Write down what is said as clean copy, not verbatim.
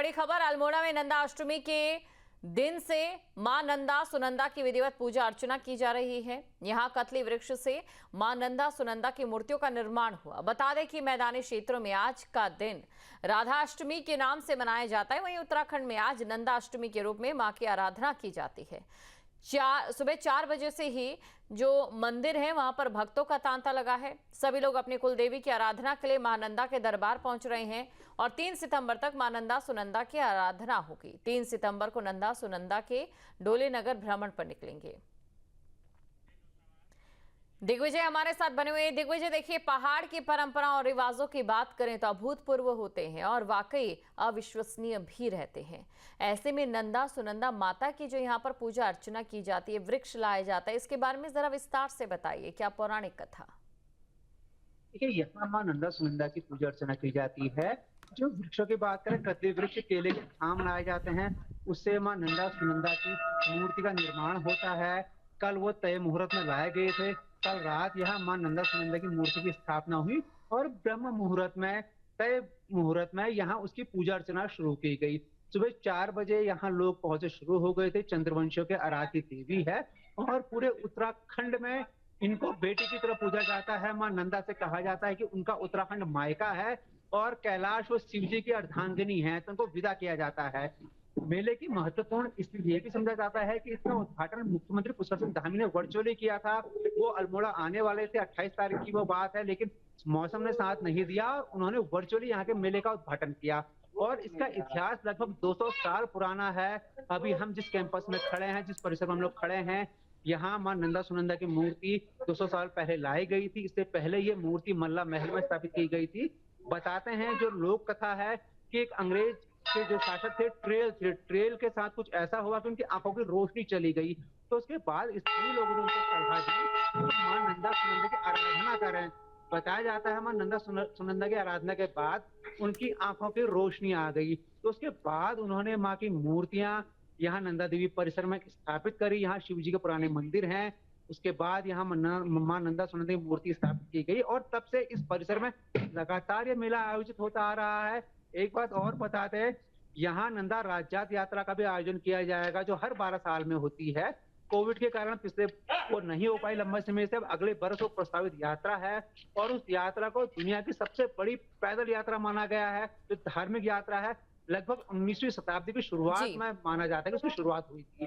बड़ी खबर अल्मोड़ा में नंदा अष्टमी के दिन से मां नंदा सुनंदा की विधिवत पूजा अर्चना की जा रही है। यहां कतली वृक्ष से मां नंदा सुनंदा की मूर्तियों का निर्माण हुआ। बता दें कि मैदानी क्षेत्रों में आज का दिन राधाष्टमी के नाम से मनाया जाता है। वहीं उत्तराखंड में आज नंदा अष्टमी के रूप में मां की आराधना की जाती है। सुबह 4 बजे से ही जो मंदिर है वहां पर भक्तों का तांता लगा है। सभी लोग अपनी कुलदेवी की आराधना के लिए मां नंदा के दरबार पहुंच रहे हैं और 3 सितंबर तक मां नंदा सुनंदा की आराधना होगी। 3 सितंबर को नंदा सुनंदा के डोले नगर भ्रमण पर निकलेंगे। दिग्विजय हमारे साथ बने हुए हैं। दिग्विजय, देखिए, पहाड़ की परंपरा और रिवाजों की बात करें तो अभूतपूर्व होते हैं और वाकई अविश्वसनीय भी रहते हैं। ऐसे में नंदा सुनंदा माता की जो यहाँ पर पूजा अर्चना की जाती है, वृक्ष लाया जाता है, इसके बारे में जरा विस्तार से बताइए, क्या पौराणिक कथा? देखिए, यहाँ माँ नंदा सुनंदा की पूजा अर्चना की जाती है। जो वृक्षों की बात करें, कदली वृक्ष, केले के थाम लाए जाते हैं, उससे माँ नंदा सुनंदा की मूर्ति का निर्माण होता है। कल वो तय मुहूर्त में लाए गए थे। कल रात यहाँ माँ नंदा सुनंदा की मूर्ति की स्थापना हुई और ब्रह्म मुहूर्त में, तय मुहूर्त में यहाँ उसकी पूजा अर्चना शुरू की गई। सुबह 4 बजे यहाँ लोग पहुंचे शुरू हो गए थे। चंद्रवंशियों के आराध्य देवी है और पूरे उत्तराखंड में इनको बेटी की तरह पूजा जाता है। माँ नंदा से कहा जाता है कि उनका उत्तराखंड मायका है और कैलाश वो शिव जी की अर्धांगिनी है, तो उनको विदा किया जाता है। मेले की महत्वपूर्ण इसलिए भी समझा जाता है कि इसका उद्घाटन मुख्यमंत्री पुष्कर सिंह धामी ने वर्चुअली किया था। वो अल्मोड़ा आने वाले थे, 28 तारीख की वो बात है, लेकिन मौसम ने साथ नहीं दिया और उन्होंने वर्चुअली यहाँ के मेले का उद्घाटन किया। और इसका इतिहास लगभग 200 साल पुराना है। अभी हम जिस कैंपस में खड़े हैं, जिस परिसर में हम लोग खड़े हैं, यहाँ माँ नंदा सुनंदा की मूर्ति 200 साल पहले लाई गई थी। इससे पहले ये मूर्ति मल्ला महल में स्थापित की गई थी। बताते हैं, जो लोक कथा है, कि एक अंग्रेज के जो शासक थे, ट्रेल के साथ कुछ ऐसा हुआ कि उनकी आंखों की रोशनी चली गई। तो उसके बाद स्थानीय लोगों ने उनको सलाह दी कि माँ नंदा सुनंदा की आराधना करें। बताया जाता है माँ नंदा सुनंदा की आराधना के बाद उनकी आंखों की रोशनी आ गई। तो उसके बाद उन्होंने माँ की मूर्तियां यहाँ नंदा देवी परिसर में स्थापित करी। यहाँ शिव जी के पुराने मंदिर हैं। उसके बाद यहाँ माँ नंदा सुनंदा की मूर्ति स्थापित की गई और तब से इस परिसर में लगातार ये मेला आयोजित होता आ रहा है। एक बात और बताते हैं, यहाँ नंदा राज्यात यात्रा का भी आयोजन किया जाएगा, जो हर 12 साल में होती है। कोविड के कारण पिछले वो नहीं हो पाई लंबे समय से। अब अगले वर्ष वो प्रस्तावित यात्रा है और उस यात्रा को दुनिया की सबसे बड़ी पैदल यात्रा माना गया है, जो धार्मिक यात्रा है। लगभग 19वीं शताब्दी की शुरुआत जी। में माना जाता है कि उसकी शुरुआत हुई थी।